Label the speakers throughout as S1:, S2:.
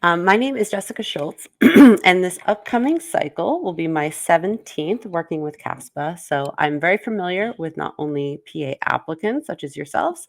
S1: My name is Jessica Scholz, and this upcoming cycle will be my 17th working with CASPA. So I'm very familiar with not only PA applicants, such as yourselves,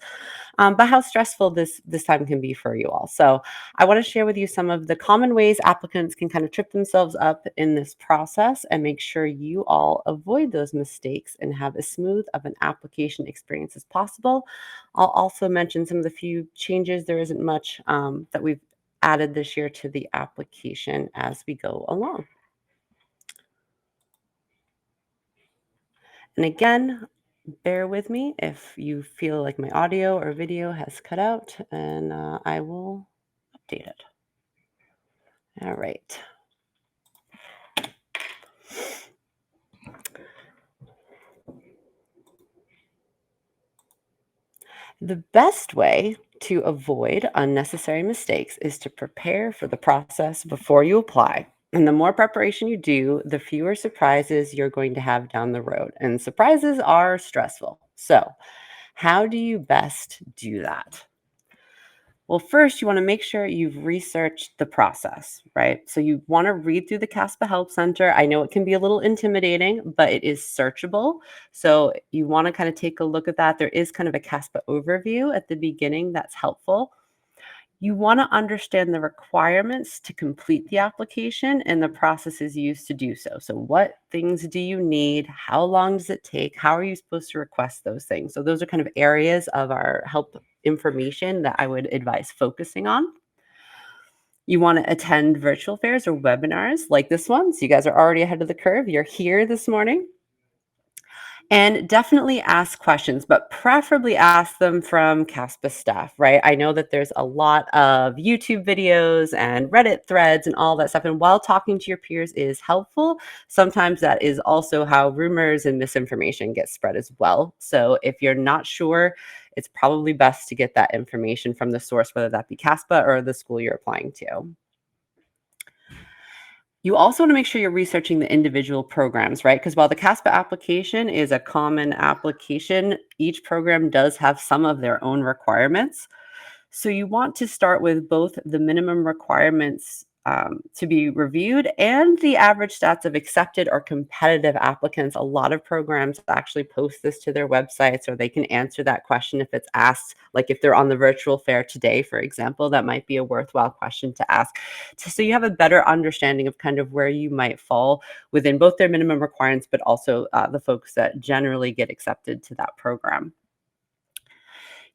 S1: but how stressful this time can be for you all. So I want to share with you some of the common ways applicants can kind of trip themselves up in this process and make sure you all avoid those mistakes and have as smooth of an application experience as possible. I'll also mention some of the few changes. There isn't much that we've added this year to the application as we go along. And again, bear with me if you feel like my audio or video has cut out, and I will update it. All right. The best way to avoid unnecessary mistakes is to prepare for the process before you apply. And the more preparation you do, the fewer surprises you're going to have down the road. And surprises are stressful. So, how do you best do that? Well, first, you want to make sure you've researched the process, right? So you want to read through the CASPA Help Center. I know it can be a little intimidating, but it is searchable. So you want to kind of take a look at that. There is kind of a CASPA overview at the beginning that's helpful. You want to understand the requirements to complete the application and the processes used to do so. So, what things do you need? How long does it take? How are you supposed to request those things? So, those are kind of areas of our help information that I would advise focusing on. You want to attend virtual fairs or webinars like this one. So, you guys are already ahead of the curve. You're here this morning. And definitely ask questions, but preferably ask them from CASPA staff, right? I know that there's a lot of YouTube videos and Reddit threads and all that stuff. And while talking to your peers is helpful, sometimes that is also how rumors and misinformation get spread as well. So if you're not sure, it's probably best to get that information from the source, whether that be CASPA or the school you're applying to. You also want to make sure you're researching the individual programs, right? Because while the CASPA application is a common application, each program does have some of their own requirements. So you want to start with both the minimum requirements to be reviewed and the average stats of accepted or competitive applicants. A lot of programs actually post this to their websites, or they can answer that question if it's asked. Like if they're on the virtual fair today, for example, that might be a worthwhile question to ask. So you have a better understanding of kind of where you might fall within both their minimum requirements, but also the folks that generally get accepted to that program.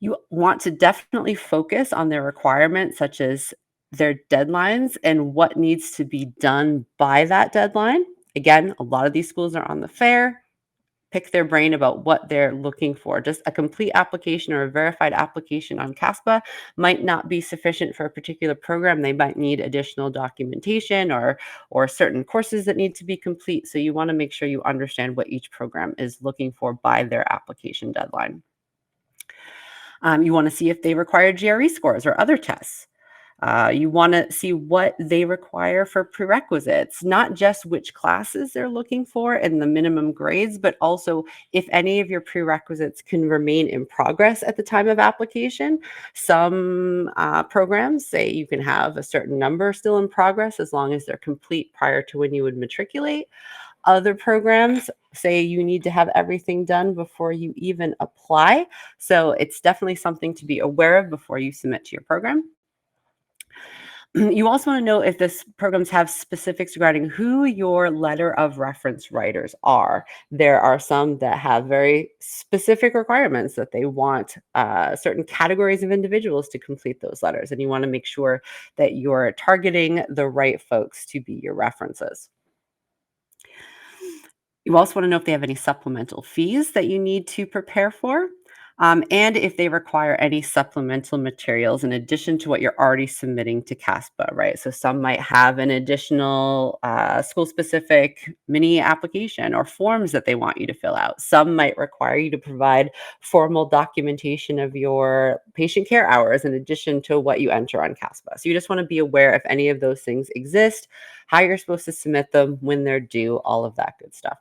S1: You want to definitely focus on their requirements, such as their deadlines and what needs to be done by that deadline. Again, a lot of these schools are on the fair. Pick their brain about what they're looking for. Just a complete application or a verified application on CASPA might not be sufficient for a particular program. They might need additional documentation or certain courses that need to be complete. So you want to make sure you understand what each program is looking for by their application deadline. You want to see if they require GRE scores or other tests. You want to see what they require for prerequisites, not just which classes they're looking for and the minimum grades, but also if any of your prerequisites can remain in progress at the time of application. Some programs say you can have a certain number still in progress as long as they're complete prior to when you would matriculate. Other programs say you need to have everything done before you even apply. So it's definitely something to be aware of before you submit to your program. You also want to know if this programs have specifics regarding who your letter of reference writers are. There are some that have very specific requirements that they want certain categories of individuals to complete those letters. And you want to make sure that you're targeting the right folks to be your references. You also want to know if they have any supplemental fees that you need to prepare for, and if they require any supplemental materials in addition to what you're already submitting to CASPA, right? So some might have an additional school-specific mini application or forms that they want you to fill out. Some might require you to provide formal documentation of your patient care hours in addition to what you enter on CASPA. So you just want to be aware if any of those things exist, how you're supposed to submit them, when they're due, all of that good stuff.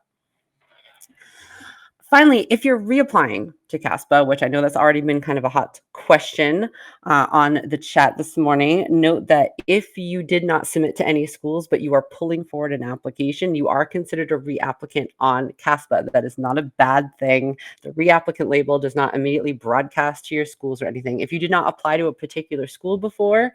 S1: Finally, if you're reapplying to CASPA, which I know that's already been kind of a hot question on the chat this morning, note that if you did not submit to any schools, but you are pulling forward an application, you are considered a reapplicant on CASPA. That is not a bad thing. The reapplicant label does not immediately broadcast to your schools or anything. If you did not apply to a particular school before,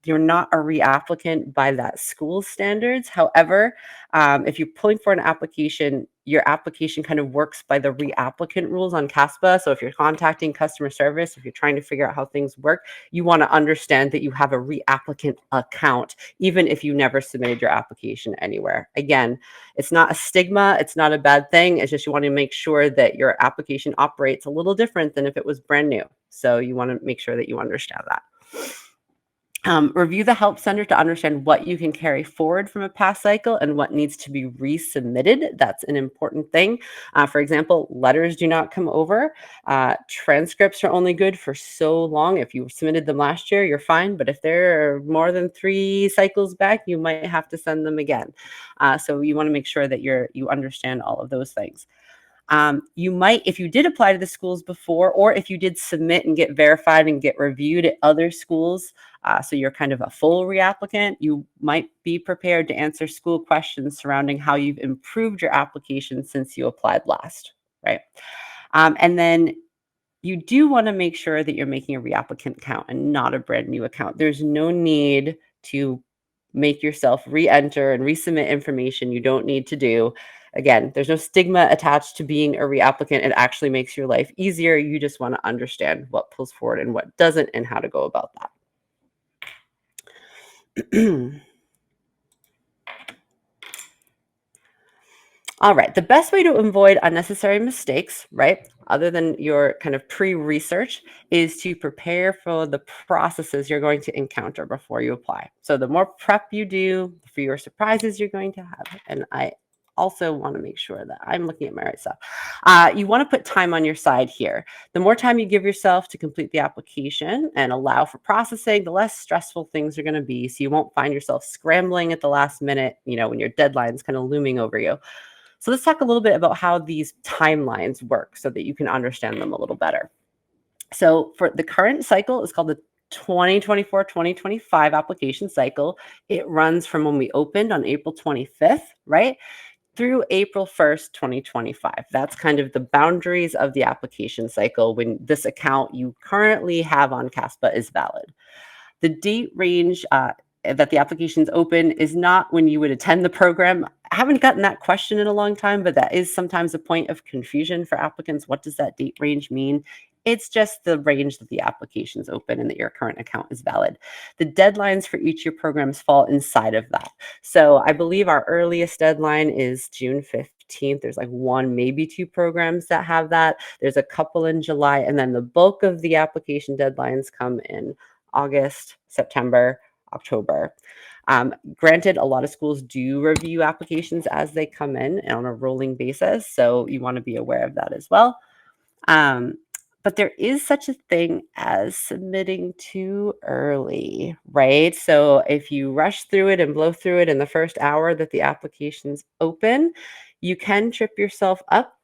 S1: you're not a reapplicant by that school's standards. However, if you're pulling for an application, your application kind of works by the reapplicant rules on CASPA. So if you're contacting customer service, if you're trying to figure out how things work, you want to understand that you have a reapplicant account, even if you never submitted your application anywhere. Again, it's not a stigma. It's not a bad thing. It's just you want to make sure that your application operates a little different than if it was brand new. So you want to make sure that you understand that. Review the Help Center to understand what you can carry forward from a past cycle and what needs to be resubmitted. That's an important thing. For example, letters do not come over. Transcripts are only good for so long. If you submitted them last year, you're fine. But if they're more than 3 cycles back, you might have to send them again. So you want to make sure that you understand all of those things. You might, if you did apply to the schools before, or if you did submit and get verified and get reviewed at other schools, so you're kind of a full reapplicant, you might be prepared to answer school questions surrounding how you've improved your application since you applied last, right? And then you do want to make sure that you're making a reapplicant account and not a brand new account. There's no need to make yourself re-enter and resubmit information you don't need to do. Again, there's no stigma attached to being a reapplicant. It actually makes your life easier. You just want to understand what pulls forward and what doesn't and how to go about that. All right, the best way to avoid unnecessary mistakes, right, other than your kind of pre-research, is to prepare for the processes you're going to encounter before you apply. So the more prep you do, the fewer surprises you're going to have. And I also want to make sure that I'm looking at my right stuff. You want to put time on your side here. The more time you give yourself to complete the application and allow for processing, the less stressful things are going to be. So you won't find yourself scrambling at the last minute, when your deadline's kind of looming over you. So let's talk a little bit about how these timelines work so that you can understand them a little better. So for the current cycle is called the 2024-2025 application cycle. It runs from when we opened on April 25th, right, through April 1st, 2025. That's kind of the boundaries of the application cycle when this account you currently have on CASPA is valid. The date range that the application's open is not when you would attend the program. I haven't gotten that question in a long time, but that is sometimes a point of confusion for applicants. What does that date range mean? It's just the range that the application's open and that your current account is valid. The deadlines for each of your programs fall inside of that. So I believe our earliest deadline is June 15th. There's like 1, maybe 2 programs that have that. There's a couple in July, and then the bulk of the application deadlines come in August, September, October. Granted, a lot of schools do review applications as they come in on a rolling basis, so you want to be aware of that as well. But there is such a thing as submitting too early, right? So if you rush through it and blow through it in the first hour that the application's open, you can trip yourself up.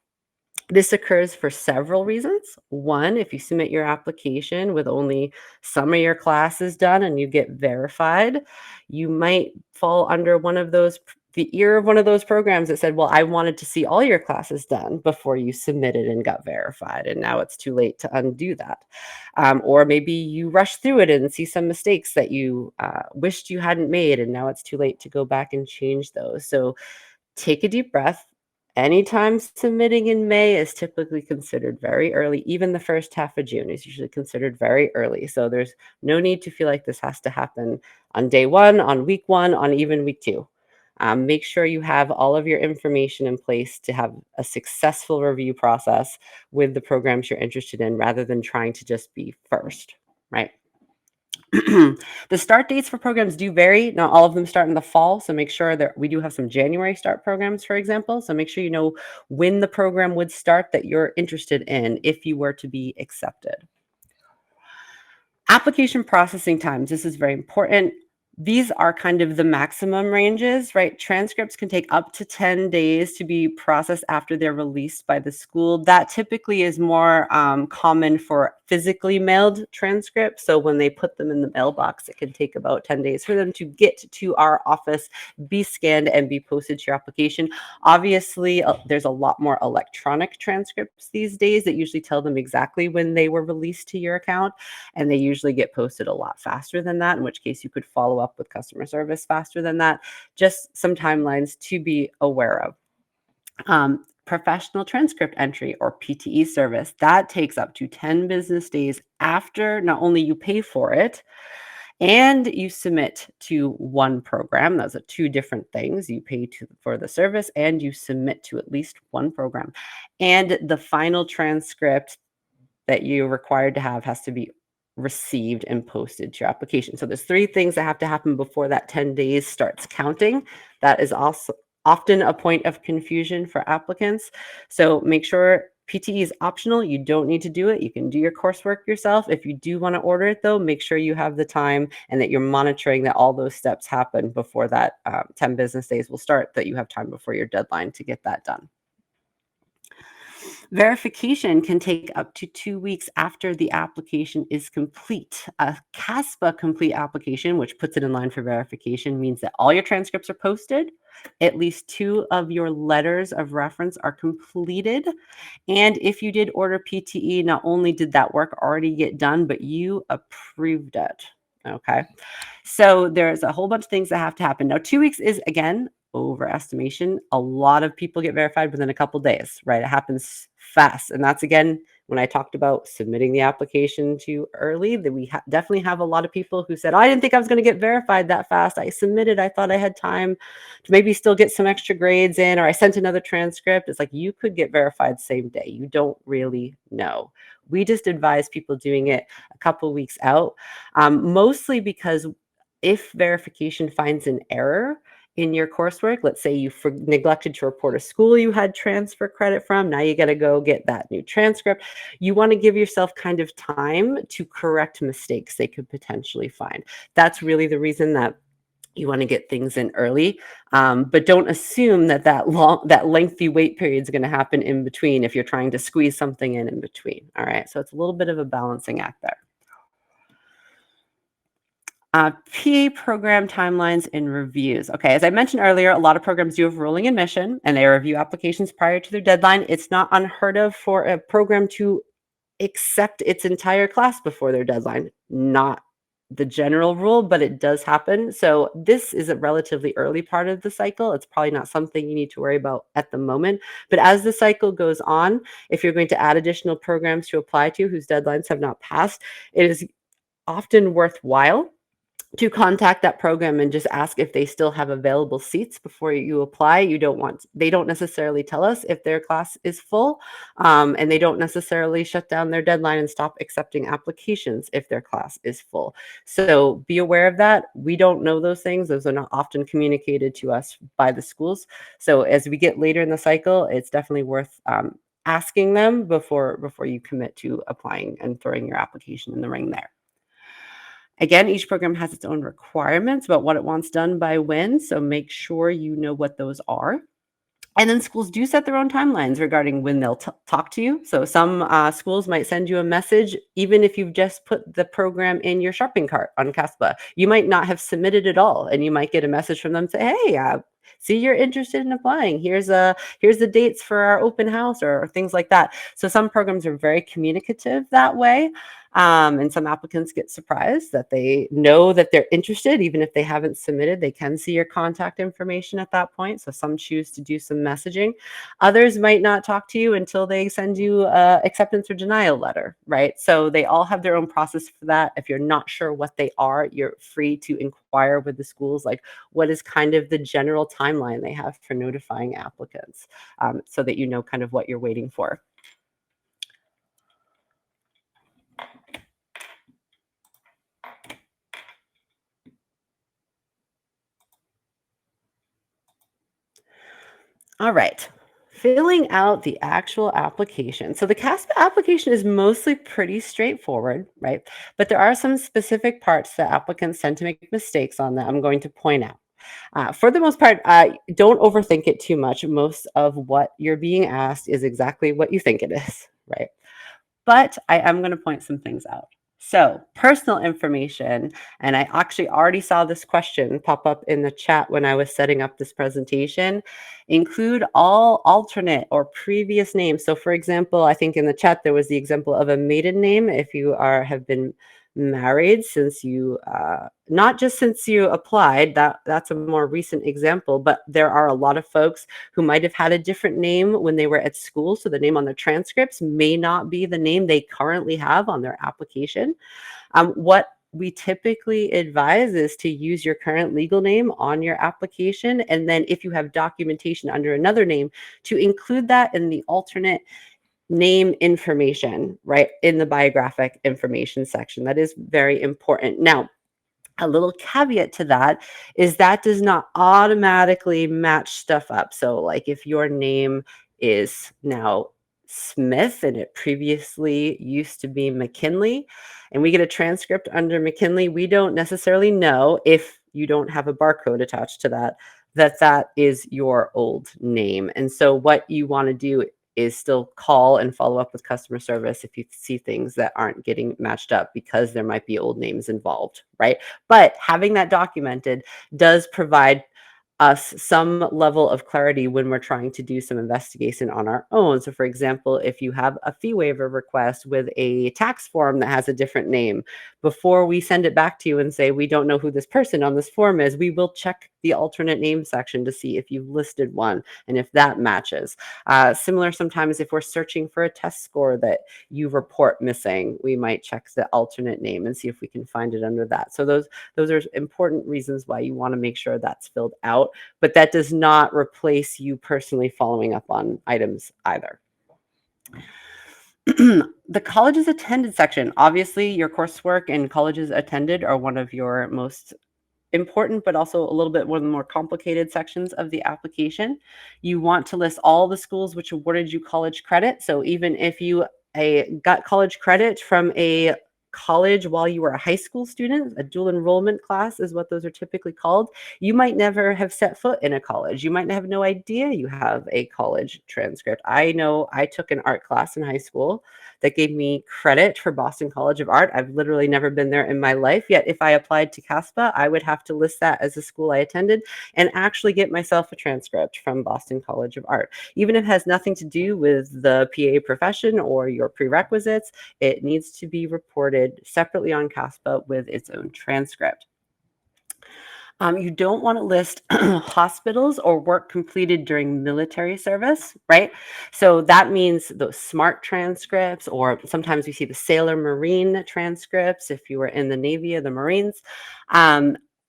S1: This occurs for several reasons. One, if you submit your application with only some of your classes done and you get verified, you might fall under the ear of one of those programs that said, well, I wanted to see all your classes done before you submitted and got verified, and now it's too late to undo that. Or maybe you rush through it and see some mistakes that you wished you hadn't made, and now it's too late to go back and change those. So take a deep breath. Anytime submitting in May is typically considered very early. Even the first half of June is usually considered very early. So there's no need to feel like this has to happen on day 1, on week 1, on even week 2. Make sure you have all of your information in place to have a successful review process with the programs you're interested in, rather than trying to just be first, right? The start dates for programs do vary. Not all of them start in the fall, so make sure that we do have some January start programs, for example. So make sure you know when the program would start that you're interested in if you were to be accepted. Application processing times. This is very important. These are kind of the maximum ranges, right? Transcripts can take up to 10 days to be processed after they're released by the school. That typically is more common for physically mailed transcripts. So when they put them in the mailbox, it can take about 10 days for them to get to our office, be scanned, and be posted to your application. Obviously, there's a lot more electronic transcripts these days that usually tell them exactly when they were released to your account, and they usually get posted a lot faster than that, in which case you could follow up with customer service faster than that. Just some timelines to be aware of. Professional transcript entry, or PTE service, that takes up to 10 business days after not only you pay for it and you submit to one program. Those are two different things. You pay for the service and you submit to at least one program. And the final transcript that you're required to have has to be received and posted to your application. So there's three things that have to happen before that 10 days starts counting. That is also often a point of confusion for applicants. So make sure PTE is optional. You don't need to do it. You can do your coursework yourself. If you do want to order it, though, make sure you have the time and that you're monitoring that all those steps happen before that 10 business days will start, that you have time before your deadline to get that done. Verification can take up to 2 weeks after the application is complete. A CASPA complete application, which puts it in line for verification, means that all your transcripts are posted, at least 2 of your letters of reference are completed, and if you did order PTE, not only did that work already get done, but you approved it. Okay. So there's a whole bunch of things that have to happen. Now, 2 weeks is, again, overestimation. A lot of people get verified within a couple days, right? It happens fast. And that's, again, when I talked about submitting the application too early, that we definitely have a lot of people who said, "Oh, I didn't think I was going to get verified that fast. I submitted. I thought I had time to maybe still get some extra grades in, or I sent another transcript." It's like, you could get verified same day. You don't really know. We just advise people doing it a couple weeks out, mostly because if verification finds an error in your coursework, let's say you neglected to report a school you had transfer credit from, now you got to go get that new transcript. You want to give yourself kind of time to correct mistakes they could potentially find. That's really the reason that you want to get things in early, but don't assume that that lengthy wait period is going to happen in between if you're trying to squeeze something in between. All right, so it's a little bit of a balancing act there. PA program timelines and reviews. Okay, as I mentioned earlier, a lot of programs do have rolling admission and they review applications prior to their deadline. It's not unheard of for a program to accept its entire class before their deadline. Not the general rule, but it does happen. So this is a relatively early part of the cycle. It's probably not something you need to worry about at the moment. But as the cycle goes on, if you're going to add additional programs to apply to whose deadlines have not passed, it is often worthwhile to contact that program and just ask if they still have available seats before you apply. They don't necessarily tell us if their class is full, and they don't necessarily shut down their deadline and stop accepting applications if their class is full. So be aware of that. We don't know those things. Those are not often communicated to us by the schools. So as we get later in the cycle, it's definitely worth asking them before you commit to applying and throwing your application in the ring there. Again, each program has its own requirements about what it wants done by when, so make sure you know what those are. And then schools do set their own timelines regarding when they'll talk to you. So some schools might send you a message, even if you've just put the program in your shopping cart on CASPA. You might not have submitted at all, and you might get a message from them say, "Hey, see, you're interested in applying. Here's the dates for our open house," or things like that. So some programs are very communicative that way. And some applicants get surprised that they know that they're interested, even if they haven't submitted. They can see your contact information at that point. So some choose to do some messaging. Others might not talk to you until they send you a acceptance or denial letter, right? So they all have their own process for that. If you're not sure what they are, you're free to inquire with the schools, like what is kind of the general timeline they have for notifying applicants, so that you know kind of what you're waiting for. All right. Filling out the actual application. So the CASPA application is mostly pretty straightforward, right? But there are some specific parts that applicants tend to make mistakes on that I'm going to point out. For the most part, don't overthink it too much. Most of what you're being asked is exactly what you think it is, right? But I am going to point some things out. So, personal information, and I actually already saw this question pop up in the chat when I was setting up this presentation. Include all alternate or previous names. So, for example, I think in the chat there was the example of a maiden name. If you have been married since you not just since you applied, that's a more recent example, but there are a lot of folks who might have had a different name when they were at school, so the name on their transcripts may not be the name they currently have on their application. What we typically advise is to use your current legal name on your application, and then if you have documentation under another name, to include that in the alternate name information, right, in the biographic information section. That is very important. Now, a little caveat to that is that does not automatically match stuff up. So, like if your name is now Smith and it previously used to be McKinley, and we get a transcript under McKinley, we don't necessarily know, if you don't have a barcode attached to that, that is your old name. And so what you want to do is still call and follow up with customer service if you see things that aren't getting matched up, because there might be old names involved, right? But having that documented does provide us some level of clarity when we're trying to do some investigation on our own. So for example, if you have a fee waiver request with a tax form that has a different name, before we send it back to you and say, we don't know who this person on this form is, we will check the alternate name section to see if you've listed one and if that matches. Similar sometimes if we're searching for a test score that you report missing, we might check the alternate name and see if we can find it under that. So those are important reasons why you want to make sure that's filled out, but that does not replace you personally following up on items either. The colleges attended section. Obviously, your coursework and colleges attended are one of your most important, but also a little bit one of the more complicated sections of the application. You want to list all the schools which awarded you college credit. So even if you got college credit from a college while you were a high school student, a dual enrollment class is what those are typically called, you might never have set foot in a college. You might have no idea you have a college transcript. I know I took an art class in high school that gave me credit for Boston College of Art. I've literally never been there in my life. Yet if I applied to CASPA, I would have to list that as a school I attended and actually get myself a transcript from Boston College of Art. Even if it has nothing to do with the PA profession or your prerequisites, it needs to be reported separately on CASPA with its own transcript. You don't want to list hospitals or work completed during military service, right? So that means those SMART transcripts, or sometimes we see the Sailor Marine transcripts if you were in the Navy or the Marines.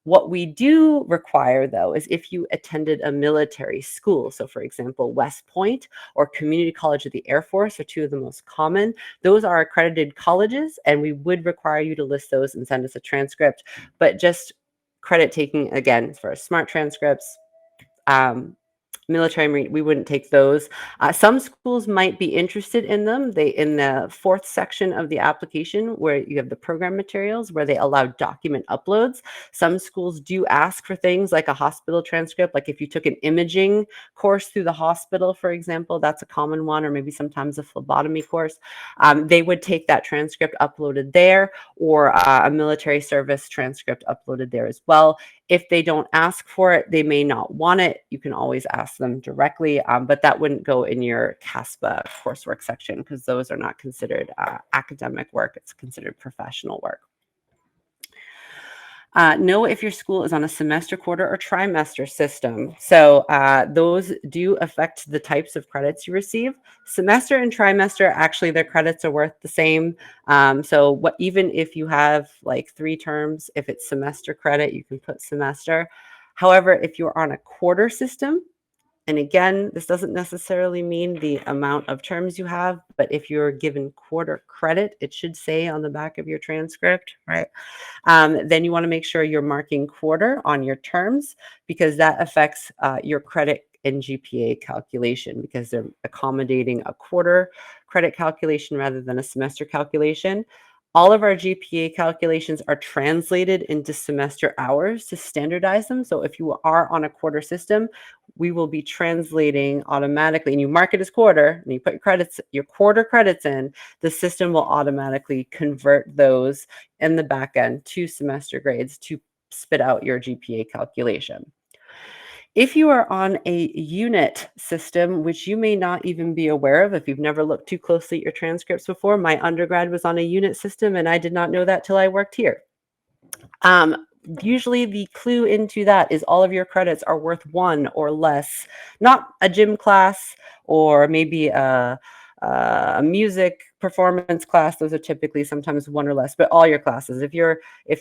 S1: What we do require, though, is if you attended a military school. So, for example, West Point or Community College of the Air Force are two of the most common. Those are accredited colleges, and we would require you to list those and send us a transcript. But just credit taking, again, for SMART transcripts, military Marine, we wouldn't take those. Some schools might be interested in them. In the fourth section of the application where you have the program materials where they allow document uploads, some schools do ask for things like a hospital transcript. Like if you took an imaging course through the hospital, for example, that's a common one, or maybe sometimes a phlebotomy course. They would take that transcript uploaded there, or a military service transcript uploaded there as well. If they don't ask for it, they may not want it. You can always ask them directly, but that wouldn't go in your CASPA coursework section because those are not considered academic work. It's considered professional work. Know if your school is on a semester, quarter, or trimester system. So those do affect the types of credits you receive. Semester and trimester, actually, their credits are worth the same. So even if you have like 3 terms, if it's semester credit, you can put semester. However, if you're on a quarter system, and again, this doesn't necessarily mean the amount of terms you have, but if you're given quarter credit, it should say on the back of your transcript, right? Then you want to make sure you're marking quarter on your terms, because that affects your credit and GPA calculation because they're accommodating a quarter credit calculation rather than a semester calculation. All of our GPA calculations are translated into semester hours to standardize them. So if you are on a quarter system, we will be translating automatically, and you mark it as quarter, and you put your quarter credits in, the system will automatically convert those in the back end to semester grades to spit out your GPA calculation. If you are on a unit system, which you may not even be aware of if you've never looked too closely at your transcripts before, my undergrad was on a unit system, and I did not know that till I worked here. Usually the clue into that is all of your credits are worth 1 or less, not a gym class or maybe a music performance class. Those are typically sometimes 1 or less, but all your classes. If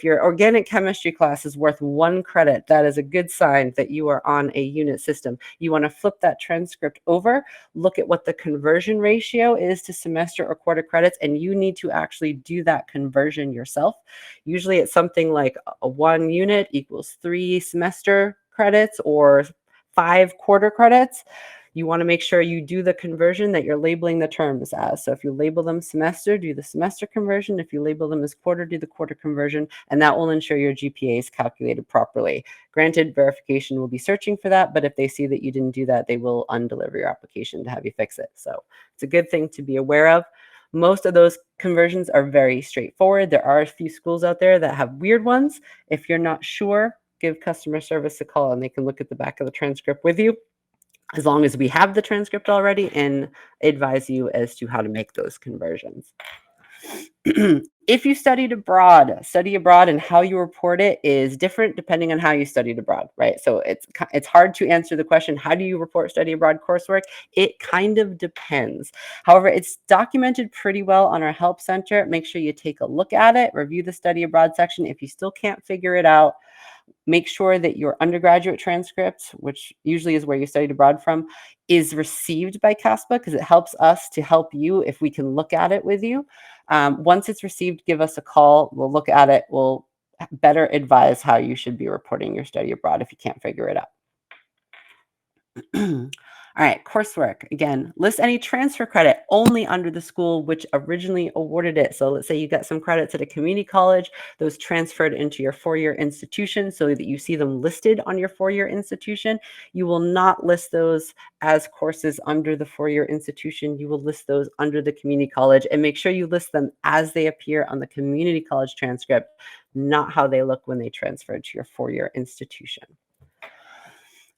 S1: your organic chemistry class is worth 1 credit, that is a good sign that you are on a unit system. You want to flip that transcript over, look at what the conversion ratio is to semester or quarter credits, and you need to actually do that conversion yourself. Usually it's something like a 1 unit equals 3 semester credits or 5 quarter credits. You want to make sure you do the conversion that you're labeling the terms as. So if you label them semester, do the semester conversion. If you label them as quarter, do the quarter conversion, and that will ensure your GPA is calculated properly. Granted, verification will be searching for that, but if they see that you didn't do that, they will undeliver your application to have you fix it. So it's a good thing to be aware of. Most of those conversions are very straightforward. There are a few schools out there that have weird ones. If you're not sure, give customer service a call and they can look at the back of the transcript with you, as long as we have the transcript already, and advise you as to how to make those conversions. If you study abroad and how you report it is different depending on how you studied abroad, right? So it's hard to answer the question, how do you report study abroad coursework? It kind of depends. However, it's documented pretty well on our help center. Make sure you take a look at it, review the study abroad section. If you still can't figure it out, make sure that your undergraduate transcript, which usually is where you studied abroad from, is received by CASPA, because it helps us to help you if we can look at it with you. Once it's received, give us a call. We'll look at it. We'll better advise how you should be reporting your study abroad if you can't figure it out. All right, coursework. Again, list any transfer credit only under the school which originally awarded it. So let's say you got some credits at a community college, those transferred into your four-year institution so that you see them listed on your four-year institution. You will not list those as courses under the four-year institution. You will list those under the community college, and make sure you list them as they appear on the community college transcript, not how they look when they transferred to your four-year institution.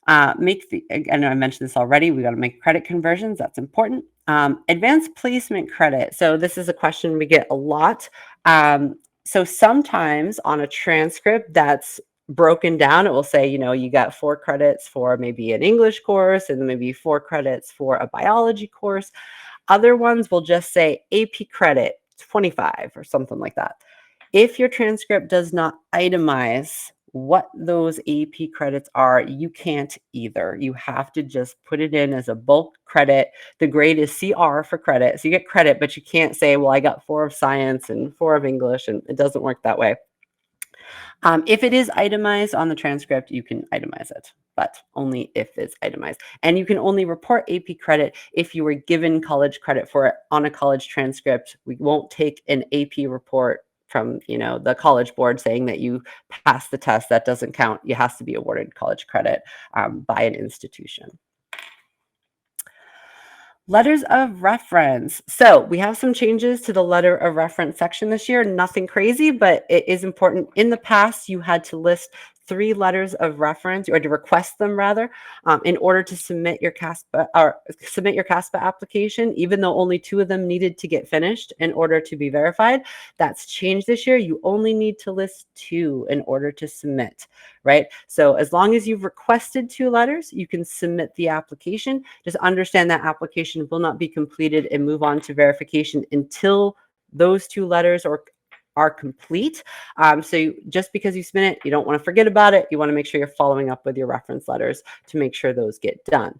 S1: And I mentioned this already, we got to make credit conversions. That's important. Advanced placement credit. So this is a question we get a lot. So sometimes on a transcript that's broken down, it will say, you got 4 credits for maybe an English course and then maybe 4 credits for a biology course. Other ones will just say AP credit 25 or something like that. If your transcript does not itemize what those AP credits are, you can't either. You have to just put it in as a bulk credit. The grade is CR for credit. So you get credit, but you can't say, well, I got 4 of science and 4 of English, and it doesn't work that way. If it is itemized on the transcript, you can itemize it, but only if it's itemized. And you can only report AP credit if you were given college credit for it on a college transcript. We won't take an AP report from the college board saying that you passed the test. That doesn't count. You have to be awarded college credit by an institution. Letters of reference. So we have some changes to the letter of reference section this year. Nothing crazy, but it is important. In the past, you had to list 3 letters of reference, or to request them rather, in order to submit your CASPA application, even though only 2 of them needed to get finished in order to be verified. That's changed this year. You only need to list 2 in order to submit, right? So as long as you've requested 2 letters, you can submit the application. Just understand that application will not be completed and move on to verification until those 2 letters are complete. So just because you submit it, you don't want to forget about it. You want to make sure you're following up with your reference letters to make sure those get done.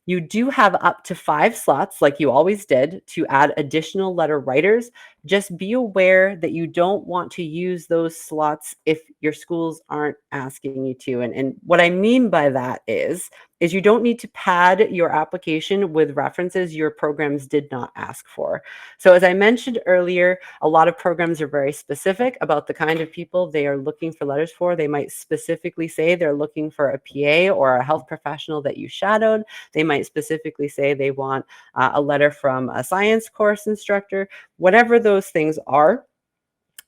S1: You do have up to 5 slots, like you always did, to add additional letter writers. Just be aware that you don't want to use those slots if your schools aren't asking you to. And what I mean by that is you don't need to pad your application with references your programs did not ask for. So as I mentioned earlier, a lot of programs are very specific about the kind of people they are looking for letters for. They might specifically say they're looking for a PA or a health professional that you shadowed. They might specifically say they want a letter from a science course instructor. Whatever those things are,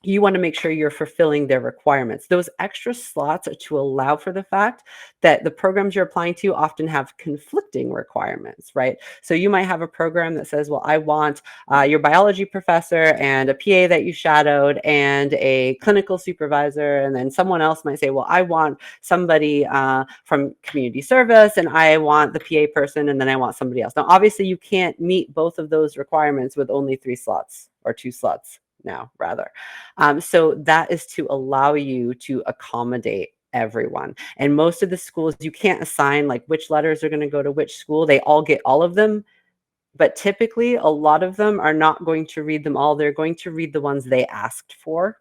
S1: you want to make sure you're fulfilling their requirements. Those extra slots are to allow for the fact that the programs you're applying to often have conflicting requirements, right? So you might have a program that says, well, I want your biology professor and a PA that you shadowed and a clinical supervisor. And then someone else might say, well, I want somebody from community service and I want the PA person and then I want somebody else. Now, obviously, you can't meet both of those requirements with only 3 slots or 2 slots now, rather. So that is to allow you to accommodate everyone. And most of the schools, you can't assign like which letters are going to go to which school. They all get all of them. But typically, a lot of them are not going to read them all. They're going to read the ones they asked for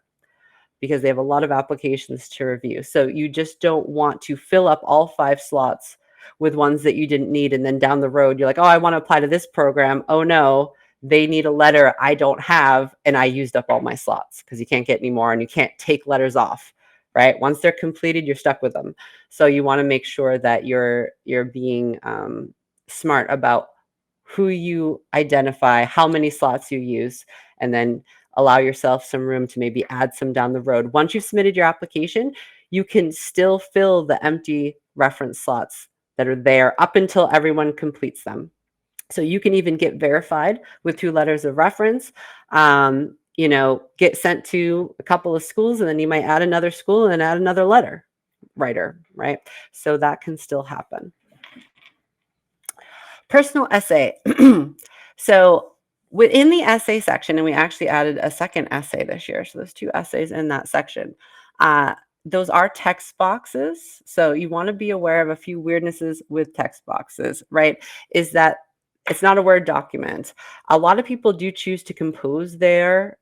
S1: because they have a lot of applications to review. So you just don't want to fill up all 5 slots with ones that you didn't need. And then down the road, you're like, oh, I want to apply to this program. Oh, no, they need a letter I don't have. And I used up all my slots because you can't get any more and you can't take letters off, right? Once they're completed, you're stuck with them. So you want to make sure that you're being smart about who you identify, how many slots you use, and then allow yourself some room to maybe add some down the road. Once you've submitted your application, you can still fill the empty reference slots that are there up until everyone completes them. So you can even get verified with 2 letters of reference, get sent to a couple of schools, and then you might add another school and add another letter writer, right? So that can still happen. Personal essay. So within the essay section, and we actually added a second essay this year. So there's 2 essays in that section. Those are text boxes. So you want to be aware of a few weirdnesses with text boxes, right? Is that it's not a Word document. A lot of people do choose to compose their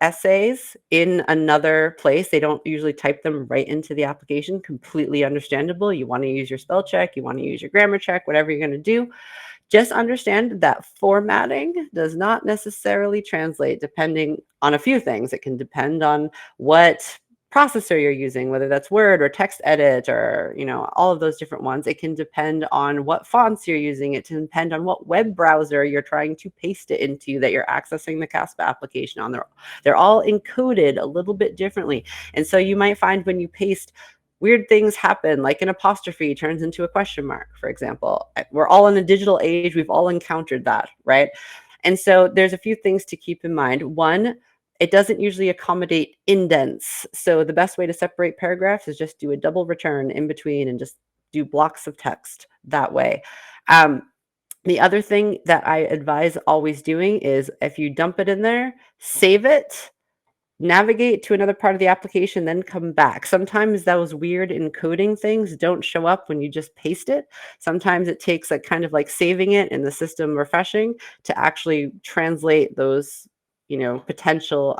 S1: essays in another place. They don't usually type them right into the application. Completely understandable. You want to use your spell check, you want to use your grammar check, whatever you're going to do. Just understand that formatting does not necessarily translate depending on a few things. It can depend on what processor you're using, whether that's Word or TextEdit or, all of those different ones. It can depend on what fonts you're using. It can depend on what web browser you're trying to paste it into that you're accessing the CASPA application on. They're all encoded a little bit differently. And so you might find when you paste, weird things happen, like an apostrophe turns into a question mark, for example. We're all in a digital age. We've all encountered that, right? And so there's a few things to keep in mind. One, it doesn't usually accommodate indents. So the best way to separate paragraphs is just do a double return in between and just do blocks of text that way. The other thing that I advise always doing is if you dump it in there, save it, navigate to another part of the application, then come back. Sometimes those weird encoding things don't show up when you just paste it. Sometimes it takes kind of like saving it and the system refreshing to actually translate those, potential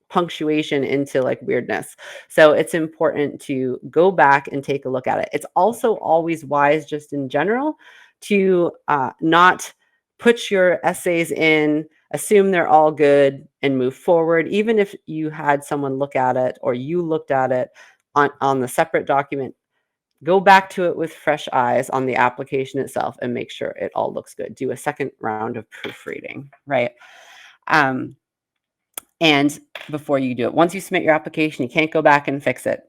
S1: punctuation into like weirdness. So it's important to go back and take a look at it. It's also always wise, just in general, to not put your essays in, assume they're all good, and move forward. Even if you had someone look at it or you looked at it on the separate document, go back to it with fresh eyes on the application itself and make sure it all looks good. Do a second round of proofreading, right? And before you do it, once you submit your application, you can't go back and fix it.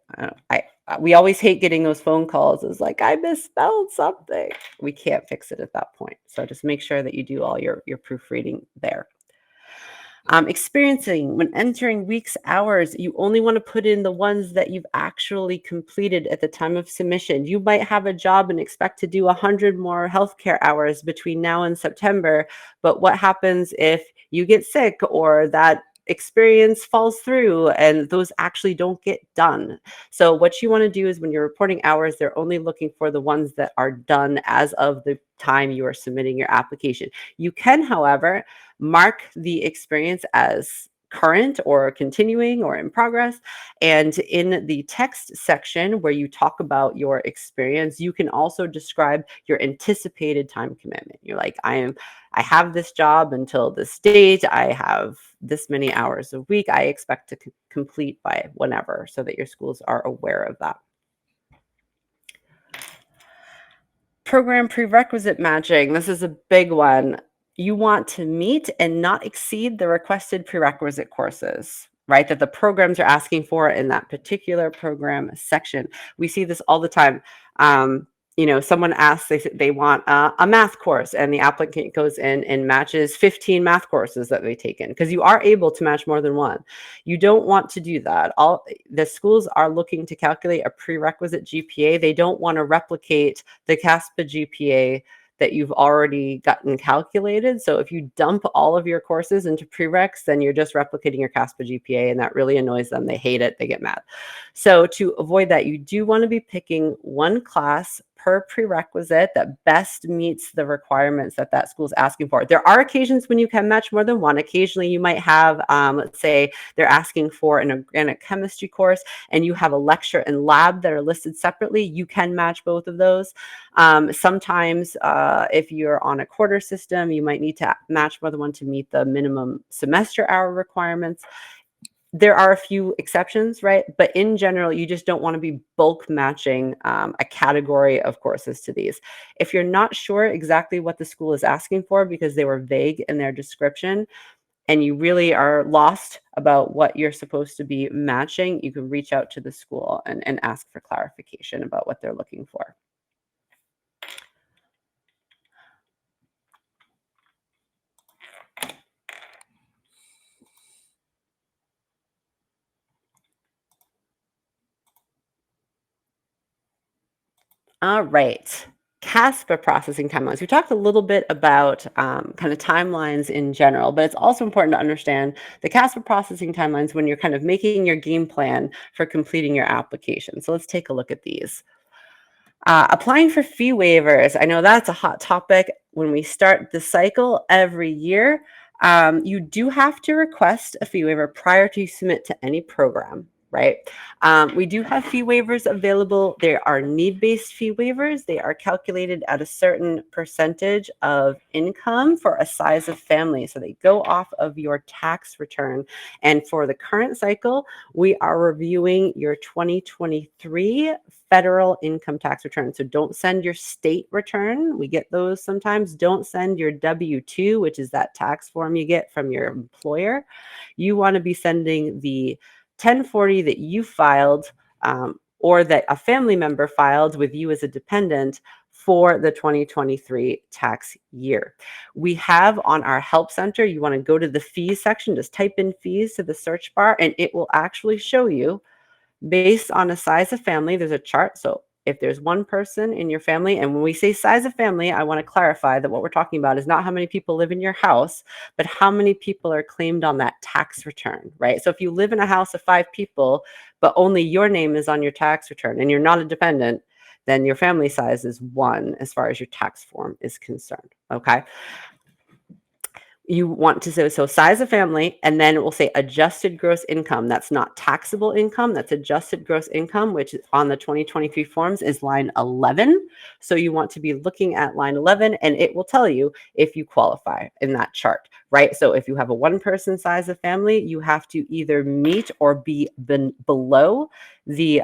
S1: We always hate getting those phone calls. It's like, I misspelled something. We can't fix it at that point. So just make sure that you do all your proofreading there. Experiencing, when entering weeks, hours, you only want to put in the ones that you've actually completed at the time of submission. You might have a job and expect to do 100 more healthcare hours between now and September, but what happens if you get sick or that experience falls through and those actually don't get done. So what you want to do is when you're reporting hours, they're only looking for the ones that are done as of the time you are submitting your application. You can, however, mark the experience as current or continuing or in progress. And in the text section where you talk about your experience, you can also describe your anticipated time commitment. You're like, I have this job until this date. I have this many hours a week. I expect to complete by whenever, so that your schools are aware of that. Program prerequisite matching. This is a big one. You want to meet and not exceed the requested prerequisite courses, right? That the programs are asking for in that particular program section. We see this all the time. Someone asks, they want a math course, and the applicant goes in and matches 15 math courses that they've taken, because you are able to match more than one. You don't want to do that. The schools are looking to calculate a prerequisite GPA. They don't want to replicate the CASPA GPA that you've already gotten calculated. So if you dump all of your courses into prereqs, then you're just replicating your CASPA GPA, and that really annoys them. They hate it. They get mad. So to avoid that, you do want to be picking one class per prerequisite that best meets the requirements that that school is asking for. There are occasions when you can match more than one. Occasionally you might have, let's say they're asking for an organic chemistry course and you have a lecture and lab that are listed separately. You can match both of those. Sometimes if you're on a quarter system, you might need to match more than one to meet the minimum semester hour requirements. There are a few exceptions, right? But in general, you just don't want to be bulk matching a category of courses to these. If you're not sure exactly what the school is asking for because they were vague in their description, and you really are lost about what you're supposed to be matching, you can reach out to the school and ask for clarification about what they're looking for. All right. CASPA processing timelines. We talked a little bit about kind of timelines in general, but it's also important to understand the CASPA processing timelines when you're kind of making your game plan for completing your application. So let's take a look at these. Applying for fee waivers. I know that's a hot topic when we start the cycle every year. You do have to request a fee waiver prior to submit to any program, right? We do have fee waivers available. There are need-based fee waivers. They are calculated at a certain percentage of income for a size of family. So they go off of your tax return. And for the current cycle, we are reviewing your 2023 federal income tax return. So don't send your state return. We get those sometimes. Don't send your W-2, which is that tax form you get from your employer. You want to be sending the 1040 that you filed or that a family member filed with you as a dependent for the 2023 tax year. We have on our help center, you want to go to the fees section, just type in fees to the search bar, and it will actually show you based on a size of family. There's a chart. So if there's one person in your family, and when we say size of family, I want to clarify that what we're talking about is not how many people live in your house, but how many people are claimed on that tax return, right? So if you live in a house of 5 people, but only your name is on your tax return and you're not a dependent, then your family size is 1 as far as your tax form is concerned, okay? You want to say, so size of family, and then it will say adjusted gross income. That's not taxable income. That's adjusted gross income, which on the 2023 forms is line 11. So you want to be looking at line 11, and it will tell you if you qualify in that chart, right? So if you have a 1-person size of family, you have to either meet or be below the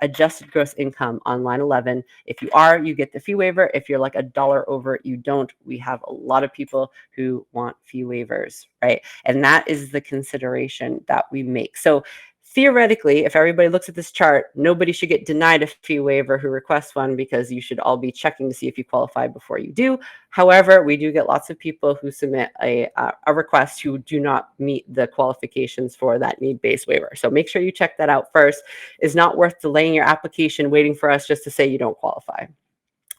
S1: adjusted gross income on line 11. If you are, you get the fee waiver. If you're like $1 over, you don't. We have a lot of people who want fee waivers, right? And that is the consideration that we make. So theoretically, if everybody looks at this chart, nobody should get denied a fee waiver who requests one, because you should all be checking to see if you qualify before you do. However, we do get lots of people who submit a request who do not meet the qualifications for that need-based waiver. So make sure you check that out first. It's not worth delaying your application, waiting for us just to say you don't qualify.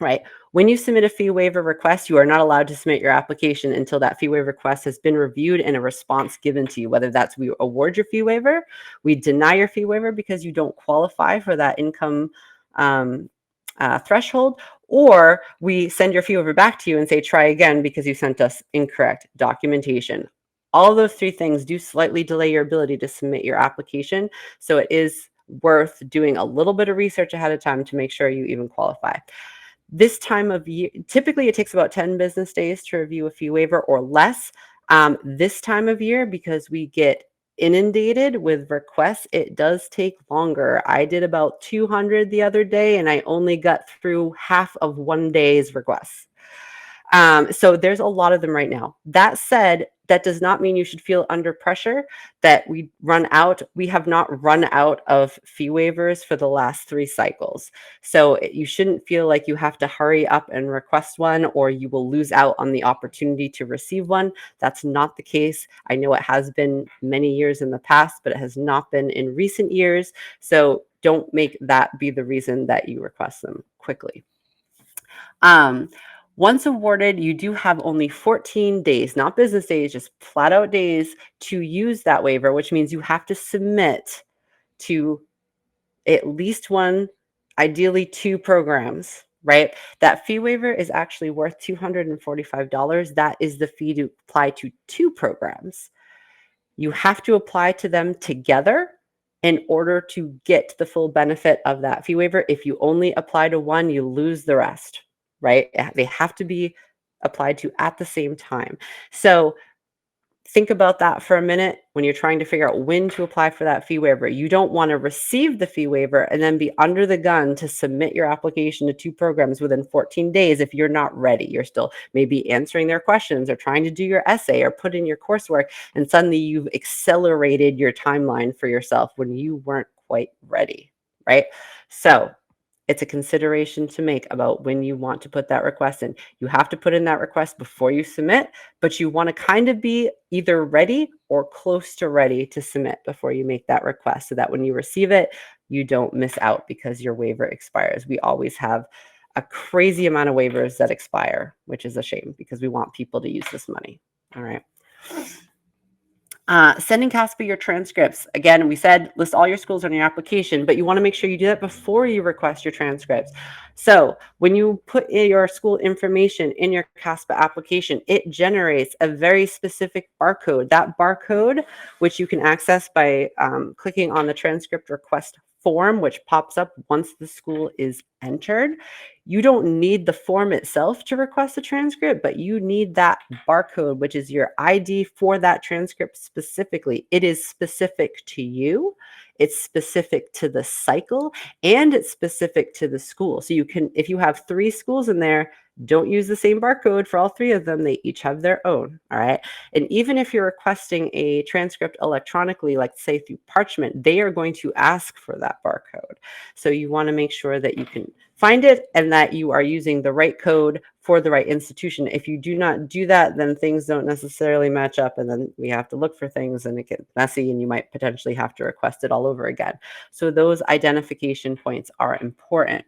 S1: right? When you submit a fee waiver request, you are not allowed to submit your application until that fee waiver request has been reviewed and a response given to you, whether that's we award your fee waiver, we deny your fee waiver because you don't qualify for that income threshold, or we send your fee waiver back to you and say, try again because you sent us incorrect documentation. All of those three things do slightly delay your ability to submit your application. So it is worth doing a little bit of research ahead of time to make sure you even qualify. This time of year, typically it takes about 10 business days to review a fee waiver or less. This time of year, because we get inundated with requests, it does take longer. I did about 200 the other day and I only got through half of one day's requests. So there's a lot of them right now. That said, that does not mean you should feel under pressure that we run out. We have not run out of fee waivers for the last 3 cycles. So you shouldn't feel like you have to hurry up and request one or you will lose out on the opportunity to receive one. That's not the case. I know it has been many years in the past, but it has not been in recent years. So don't make that be the reason that you request them quickly. Once awarded, you do have only 14 days, not business days, just flat out days to use that waiver, which means you have to submit to at least one, ideally 2 programs, right? That fee waiver is actually worth $245. That is the fee to apply to 2 programs. You have to apply to them together in order to get the full benefit of that fee waiver. If you only apply to one, you lose the rest, right? They have to be applied to at the same time. So think about that for a minute when you're trying to figure out when to apply for that fee waiver. You don't want to receive the fee waiver and then be under the gun to submit your application to 2 programs within 14 days if you're not ready. You're still maybe answering their questions or trying to do your essay or put in your coursework, and suddenly you've accelerated your timeline for yourself when you weren't quite ready, right? So it's a consideration to make about when you want to put that request in. You have to put in that request before you submit, but you want to kind of be either ready or close to ready to submit before you make that request so that when you receive it, you don't miss out because your waiver expires. We always have a crazy amount of waivers that expire, which is a shame because we want people to use this money. All right. Sending CASPA your transcripts. Again, we said list all your schools on your application, but you want to make sure you do that before you request your transcripts. So when you put in your school information in your CASPA application, it generates a very specific barcode. That barcode, which you can access by clicking on the transcript request form, which pops up once the school is entered. You don't need the form itself to request a transcript, but you need that barcode, which is your ID for that transcript specifically. It is specific to you, it's specific to the cycle, and it's specific to the school. So you can, if you have 3 schools in there, don't use the same barcode for all 3 of them. They each have their own, all right? And even if you're requesting a transcript electronically, like say through Parchment, they are going to ask for that barcode. So you want to make sure that you can find it and that you are using the right code for the right institution. If you do not do that, then things don't necessarily match up, and then we have to look for things and it gets messy and you might potentially have to request it all over again. So those identification points are important.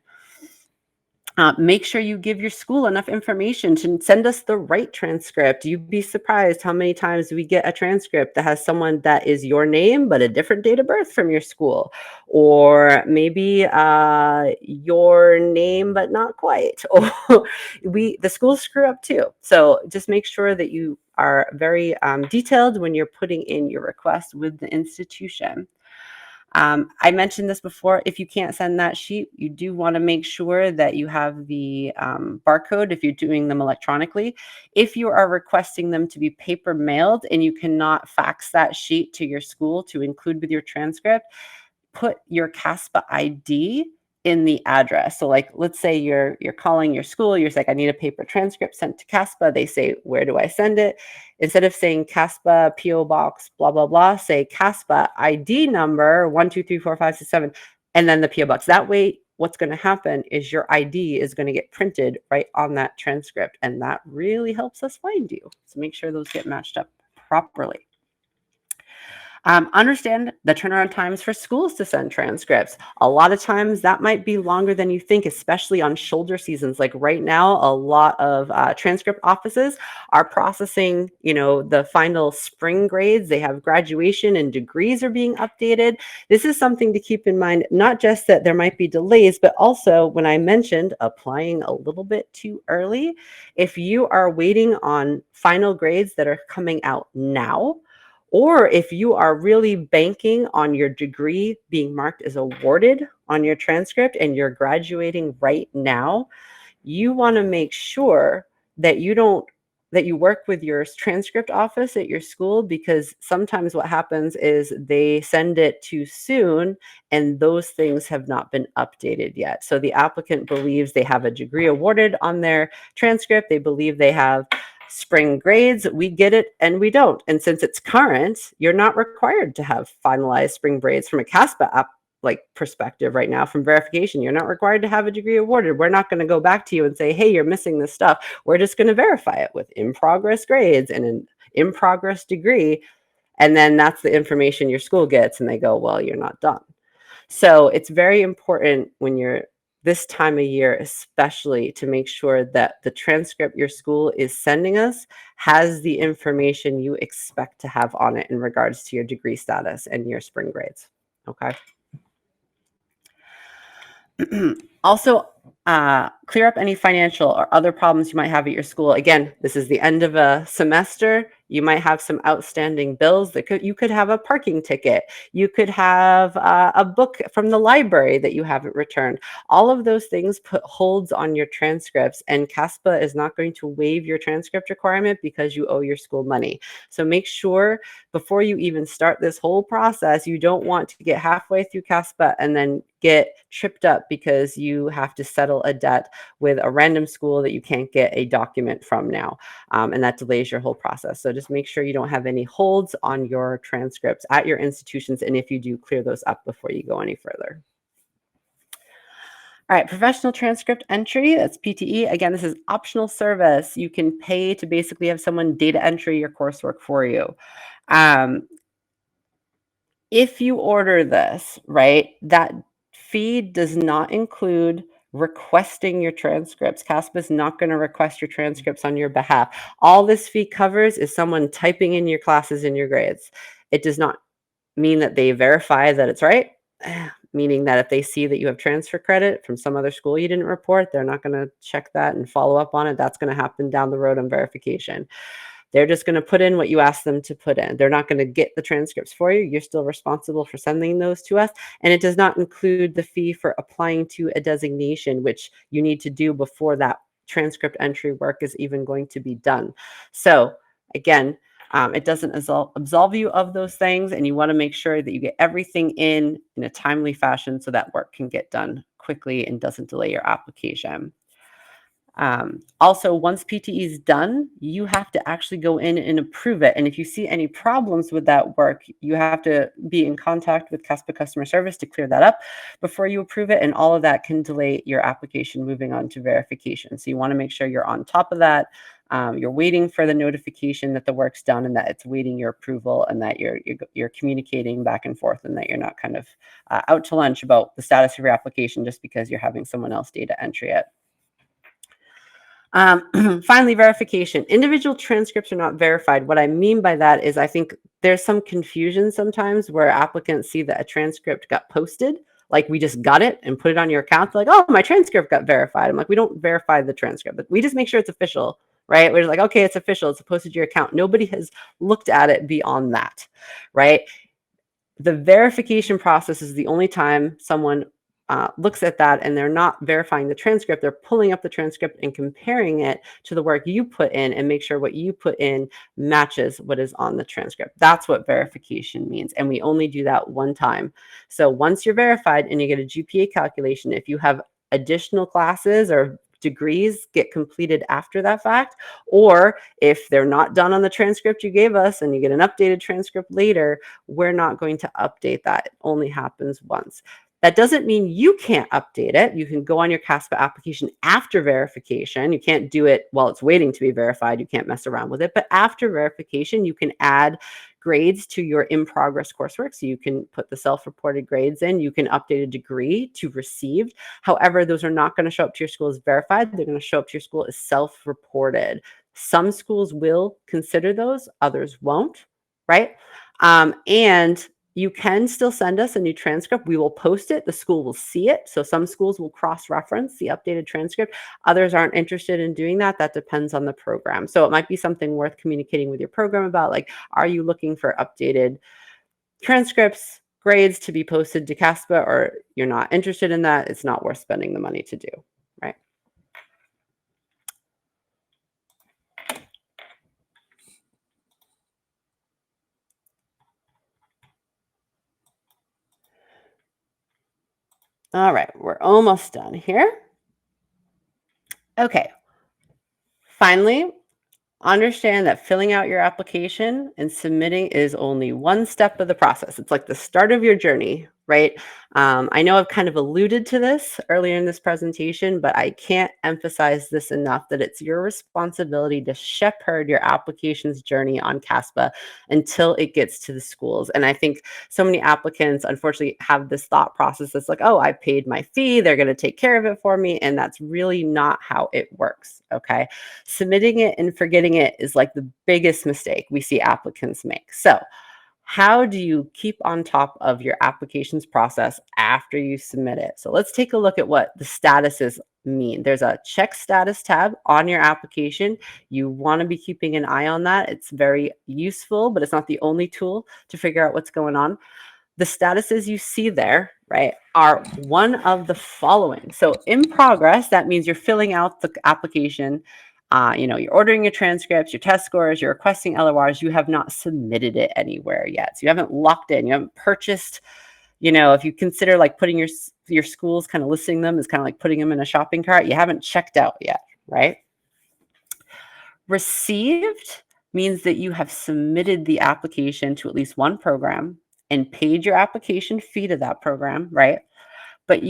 S1: Make sure you give your school enough information to send us the right transcript. You'd be surprised how many times we get a transcript that has someone that is your name, but a different date of birth from your school, or maybe your name, but not quite. Or the schools screw up too. So just make sure that you are very detailed when you're putting in your request with the institution. I mentioned this before. If you can't send that sheet, you do want to make sure that you have the barcode if you're doing them electronically. If you are requesting them to be paper mailed and you cannot fax that sheet to your school to include with your transcript, put your CASPA ID in the address. So like, let's say you're calling your school, you're like, I need a paper transcript sent to CASPA. They say, where do I send it? Instead of saying CASPA, PO box, blah, blah, blah, say CASPA ID number 1, 2, 3, 4, 5, 6, 7, and then the PO box. That way, what's going to happen is your ID is going to get printed right on that transcript. And that really helps us find you. So make sure those get matched up properly. Understand the turnaround times for schools to send transcripts. A lot of times that might be longer than you think, especially on shoulder seasons. Like right now, a lot of transcript offices are processing, the final spring grades. They have graduation and degrees are being updated. This is something to keep in mind, not just that there might be delays, but also when I mentioned applying a little bit too early, if you are waiting on final grades that are coming out now, or if you are really banking on your degree being marked as awarded on your transcript and you're graduating right now, you want to make sure that you work with your transcript office at your school, because sometimes what happens is they send it too soon and those things have not been updated yet. So the applicant believes they have a degree awarded on their transcript. They believe they have spring grades. We get it and we don't. And since it's current, you're not required to have finalized spring grades from a CASPA perspective right now. From verification, you're not required to have a degree awarded. We're not going to go back to you and say, hey, you're missing this stuff. We're just going to verify it with in progress grades and an in progress degree. And then that's the information your school gets and they go, well, you're not done. So it's very important when you're this time of year, especially, to make sure that the transcript your school is sending us has the information you expect to have on it in regards to your degree status and your spring grades. Okay. Also, clear up any financial or other problems you might have at your school. Again, this is the end of a semester. You might have some outstanding bills you could have a parking ticket. You could have a book from the library that you haven't returned. All of those things put holds on your transcripts, and CASPA is not going to waive your transcript requirement because you owe your school money. So make sure before you even start this whole process, you don't want to get halfway through CASPA and then get tripped up because you have to settle a debt with a random school that you can't get a document from now. And that delays your whole process. So just make sure you don't have any holds on your transcripts at your institutions. And if you do, clear those up before you go any further. All right, professional transcript entry, that's PTE. Again, this is optional service. You can pay to basically have someone data entry your coursework for you. If you order this, right, that fee does not include requesting your transcripts. CASPA is not going to request your transcripts on your behalf. All this fee covers is someone typing in your classes and your grades. It does not mean that they verify that it's right, meaning that if they see that you have transfer credit from some other school you didn't report, they're not going to check that and follow up on it. That's going to happen down the road on verification. They're just going to put in what you ask them to put in. They're not going to get the transcripts for you. You're still responsible for sending those to us. And it does not include the fee for applying to a designation, which you need to do before that transcript entry work is even going to be done. So again, it doesn't absolve you of those things, and you want to make sure that you get everything in a timely fashion so that work can get done quickly and doesn't delay your application. Also, once PTE is done, you have to actually go in and approve it. And if you see any problems with that work, you have to be in contact with CASPA customer service to clear that up before you approve it. And all of that can delay your application moving on to verification. So you want to make sure you're on top of that. You're waiting for the notification that the work's done and that it's waiting your approval, and that you're communicating back and forth, and that you're not kind of out to lunch about the status of your application just because you're having someone else data entry it. Finally, verification. Individual transcripts are not verified. What I mean by that is I think there's some confusion sometimes where applicants see that a transcript got posted, like we just got it and put it on your account. They're like, oh, my transcript got verified. I'm like, we don't verify the transcript, but we just make sure it's official, right? We're just like, okay, it's official. It's posted to your account. Nobody has looked at it beyond that, right? The verification process is the only time someone looks at that and they're not verifying the transcript. They're pulling up the transcript and comparing it to the work you put in and make sure what you put in matches what is on the transcript. That's what verification means. And we only do that one time. So once you're verified and you get a GPA calculation, if you have additional classes or degrees get completed after that fact, or if they're not done on the transcript you gave us and you get an updated transcript later, we're not going to update that. It only happens once. That doesn't mean you can't update it. You can go on your CASPA application after verification. You can't do it while it's waiting to be verified. You can't mess around with it. But after verification, you can add grades to your in-progress coursework. So you can put the self-reported grades in. You can update a degree to received. However, those are not going to show up to your school as verified. They're going to show up to your school as self-reported. Some schools will consider those, others won't, right? And you can still send us a new transcript. We will post it. The school will see it. So some schools will cross-reference the updated transcript. Others aren't interested in doing that. That depends on the program. So it might be something worth communicating with your program about, like, are you looking for updated transcripts, grades to be posted to CASPA, or you're not interested in that? It's not worth spending the money to do, right? All right, we're almost done here. Okay. Finally, understand that filling out your application and submitting is only one step of the process. It's like the start of your journey, right? I know I've kind of alluded to this earlier in this presentation, but I can't emphasize this enough, that it's your responsibility to shepherd your application's journey on CASPA until it gets to the schools. And I think so many applicants, unfortunately, have this thought process that's like, oh, I paid my fee, they're going to take care of it for me. And that's really not how it works, okay? Submitting it and forgetting it is like the biggest mistake we see applicants make. So how do you keep on top of your applications process after you submit it? So let's take a look at what the statuses mean. There's a check status tab on your application. You want to be keeping an eye on that. It's very useful, but it's not the only tool to figure out what's going on. The statuses you see there, right, are one of the following. So in progress, that means you're filling out the application. You're ordering your transcripts, your test scores, you're requesting LORs. You have not submitted it anywhere yet. So you haven't locked in, you haven't purchased. If you consider like putting your schools, kind of listing them, is kind of like putting them in a shopping cart, you haven't checked out yet, right? Received means that you have submitted the application to at least one program and paid your application fee to that program, right? But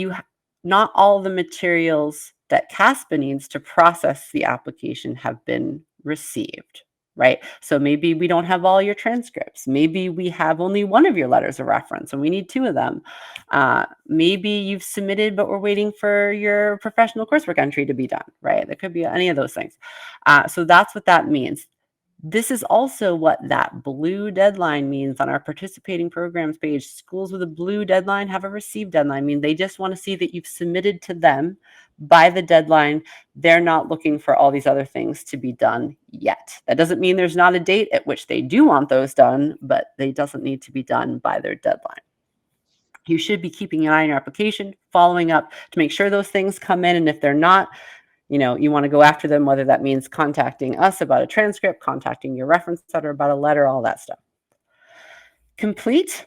S1: not all the materials that CASPA needs to process the application have been received, right? So maybe we don't have all your transcripts. Maybe we have only one of your letters of reference and we need two of them. Maybe you've submitted, but we're waiting for your professional coursework entry to be done, right? There could be any of those things. So that's what that means. This is also what that blue deadline means on our participating programs page. Schools with a blue deadline have a received deadline. I mean, they just want to see that you've submitted to them by the deadline. They're not looking for all these other things to be done yet. That doesn't mean there's not a date at which they do want those done, but they doesn't need to be done by their deadline. You should be keeping an eye on your application, following up to make sure those things come in. And if they're not, you want to go after them, whether that means contacting us about a transcript, contacting your reference center about a letter, all that stuff. Complete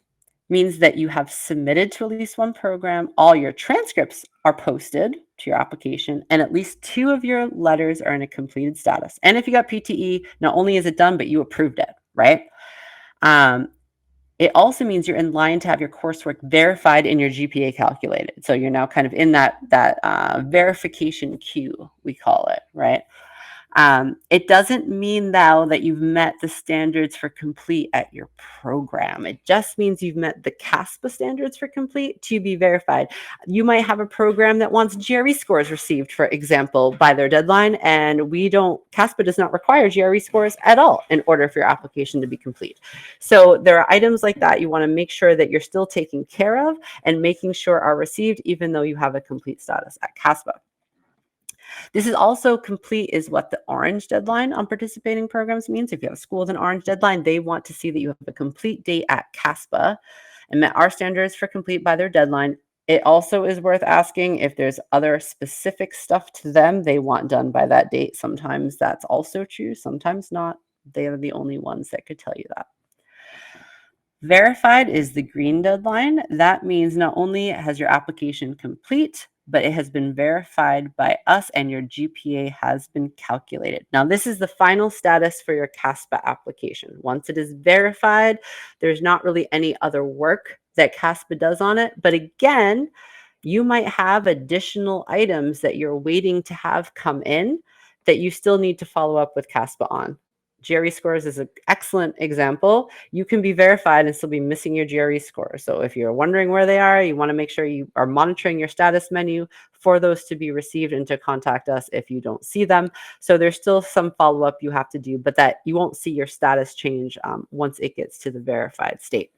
S1: means that you have submitted to at least one program, all your transcripts are posted to your application, and at least two of your letters are in a completed status. And if you got PTE, not only is it done, but you approved it, right? It also means you're in line to have your coursework verified and your GPA calculated. So you're now kind of in that verification queue, we call it, right? It doesn't mean, though, that you've met the standards for complete at your program. It just means you've met the CASPA standards for complete to be verified. You might have a program that wants GRE scores received, for example, by their deadline, and CASPA does not require GRE scores at all in order for your application to be complete. So there are items like that you want to make sure that you're still taking care of and making sure are received, even though you have a complete status at CASPA. This is also complete is what the orange deadline on participating programs means. If you have a school with an orange deadline, they want to see that you have a complete date at CASPA and met our standards for complete by their deadline. It also is worth asking if there's other specific stuff to them they want done by that date. Sometimes that's also true, sometimes not. They are the only ones that could tell you that. Verified is the green deadline. That means not only has your application complete, but it has been verified by us and your GPA has been calculated. Now, this is the final status for your CASPA application. Once it is verified, there's not really any other work that CASPA does on it. But again, you might have additional items that you're waiting to have come in that you still need to follow up with CASPA on. GRE scores is an excellent example. You can be verified and still be missing your GRE score. So if you're wondering where they are, you want to make sure you are monitoring your status menu for those to be received and to contact us if you don't see them. So there's still some follow-up you have to do, but that you won't see your status change once it gets to the verified state.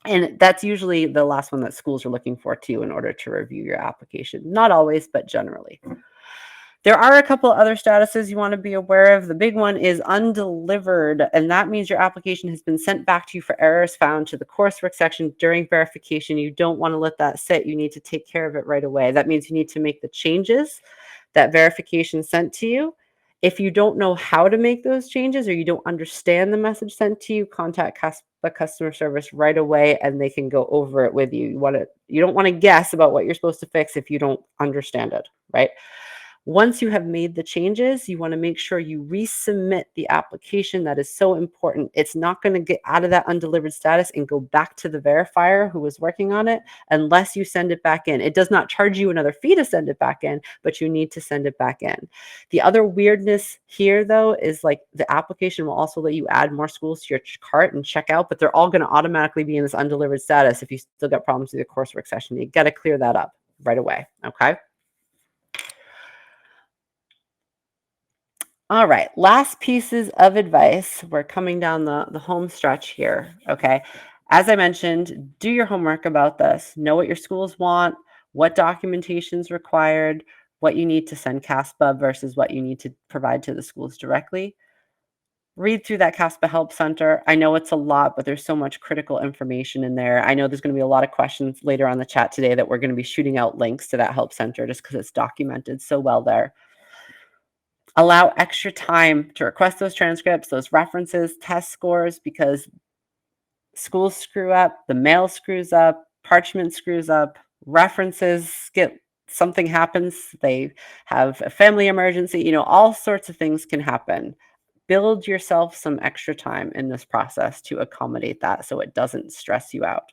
S1: And that's usually the last one that schools are looking for too in order to review your application. Not always, but generally. There are a couple other statuses you want to be aware of. The big one is undelivered, and that means your application has been sent back to you for errors found to the coursework section during verification. You don't want to let that sit. You need to take care of it right away. That means you need to make the changes that verification sent to you. If you don't know how to make those changes or you don't understand the message sent to you, contact CASPA customer service right away and they can go over it with you. You don't want to guess about what you're supposed to fix if you don't understand it, right? Once you have made the changes, you want to make sure you resubmit the application. That is so important. It's not going to get out of that undelivered status and go back to the verifier who was working on it unless you send it back in. It does not charge you another fee to send it back in, but you need to send it back in. The other weirdness here, though, is like the application will also let you add more schools to your cart and check out, but they're all going to automatically be in this undelivered status if you still got problems with your coursework session. You got to clear that up right away, okay? All right, last pieces of advice. We're coming down the home stretch here, okay? As I mentioned, do your homework about this. Know what your schools want, what documentation is required, what you need to send CASPA versus what you need to provide to the schools directly. Read through that CASPA Help Center. I know it's a lot, but there's so much critical information in there. I know there's going to be a lot of questions later on the chat today that we're going to be shooting out links to that Help Center just because it's documented so well there. Allow extra time to request those transcripts, those references, test scores, because schools screw up, the mail screws up, parchment screws up, references something happens, they have a family emergency, all sorts of things can happen. Build yourself some extra time in this process to accommodate that so it doesn't stress you out.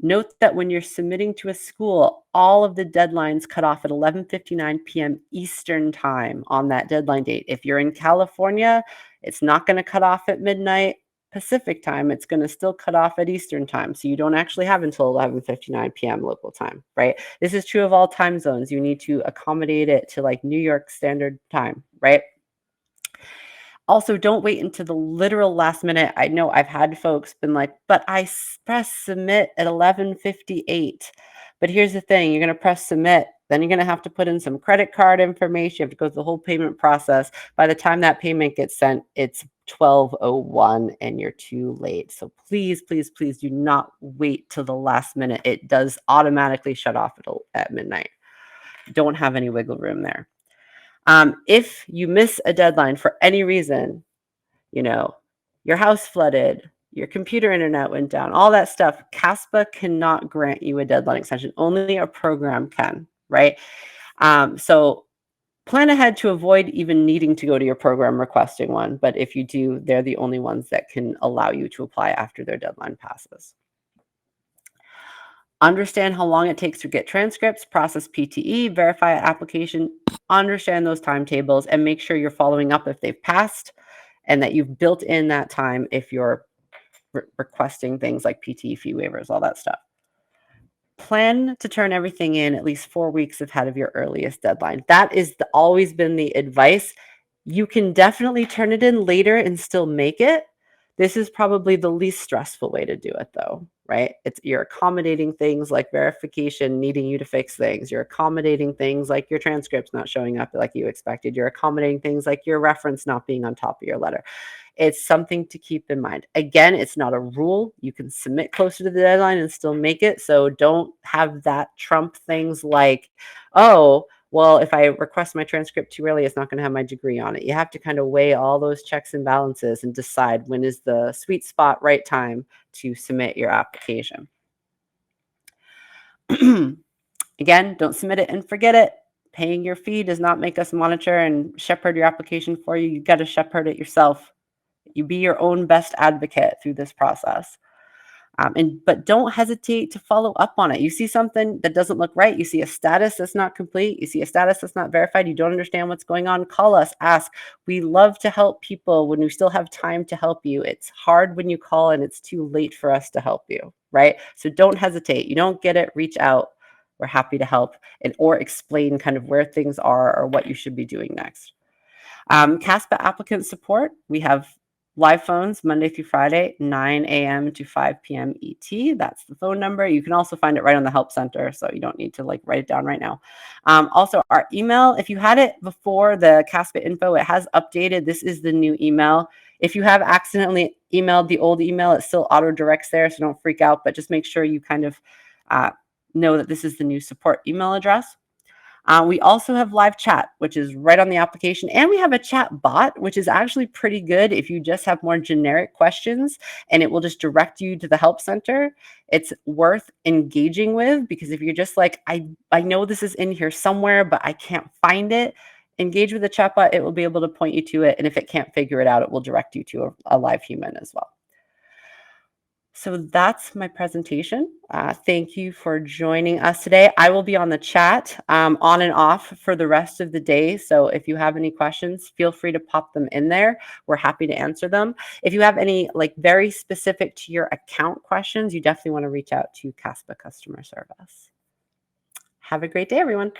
S1: Note that when you're submitting to a school, all of the deadlines cut off at 11:59 p.m. Eastern time on that deadline date. If you're in California, it's not going to cut off at midnight Pacific time. It's going to still cut off at Eastern time. So you don't actually have until 11:59 p.m. local time, right? This is true of all time zones. You need to accommodate it to like New York Standard Time, right? Also, don't wait until the literal last minute. I know I've had folks been like, but I pressed submit at 11:58. But here's the thing, you're going to press submit. Then you're going to have to put in some credit card information. You have to go through the whole payment process. By the time that payment gets sent, it's 12:01 and you're too late. So please, please, please do not wait till the last minute. It does automatically shut off at midnight. Don't have any wiggle room there. If you miss a deadline for any reason, your house flooded, your computer internet went down, all that stuff, CASPA cannot grant you a deadline extension. Only a program can, right? So plan ahead to avoid even needing to go to your program requesting one. But if you do, they're the only ones that can allow you to apply after their deadline passes. Understand how long it takes to get transcripts, process PTE, verify an application, understand those timetables, and make sure you're following up if they've passed and that you've built in that time if you're requesting things like PTE fee waivers, all that stuff. Plan to turn everything in at least 4 weeks ahead of your earliest deadline. That is always been the advice. You can definitely turn it in later and still make it. This is probably the least stressful way to do it, though, right? You're accommodating things like verification needing you to fix things. You're accommodating things like your transcripts not showing up like you expected. You're accommodating things like your reference not being on top of your letter. It's something to keep in mind. Again, it's not a rule. You can submit closer to the deadline and still make it. So don't have that trump things like, oh, well, if I request my transcript too early, it's not going to have my degree on it. You have to kind of weigh all those checks and balances and decide when is the sweet spot, right time to submit your application. Again, don't submit it and forget it. Paying your fee does not make us monitor and shepherd your application for you. You got to shepherd it yourself. You be your own best advocate through this process. But don't hesitate to follow up on it. You see something that doesn't look right. You see a status that's not complete. You see a status that's not verified. You don't understand what's going on. Call us, ask. We love to help people when we still have time to help you. It's hard when you call and it's too late for us to help you, right? So don't hesitate. You don't get it, reach out. We're happy to help or explain kind of where things are or what you should be doing next. CASPA applicant support, we have live phones Monday through Friday, 9 a.m. to 5 p.m. ET. That's the phone number. You can also find it right on the help center, so you don't need to like write it down right now. Also, our email, if you had it before the CASPA info, it has updated. This is the new email. If you have accidentally emailed the old email, it still auto directs there, so don't freak out, but just make sure you kind of know that this is the new support email address. We also have live chat, which is right on the application. And we have a chat bot, which is actually pretty good if you just have more generic questions, and it will just direct you to the help center. It's worth engaging with, because if you're just like, I know this is in here somewhere, but I can't find it, engage with the chat bot. It will be able to point you to it. And if it can't figure it out, it will direct you to a live human as well. So that's my presentation. Thank you for joining us today. I will be on the chat on and off for the rest of the day. So if you have any questions, feel free to pop them in there. We're happy to answer them. If you have any like very specific to your account questions, you definitely want to reach out to CASPA customer service. Have a great day, everyone.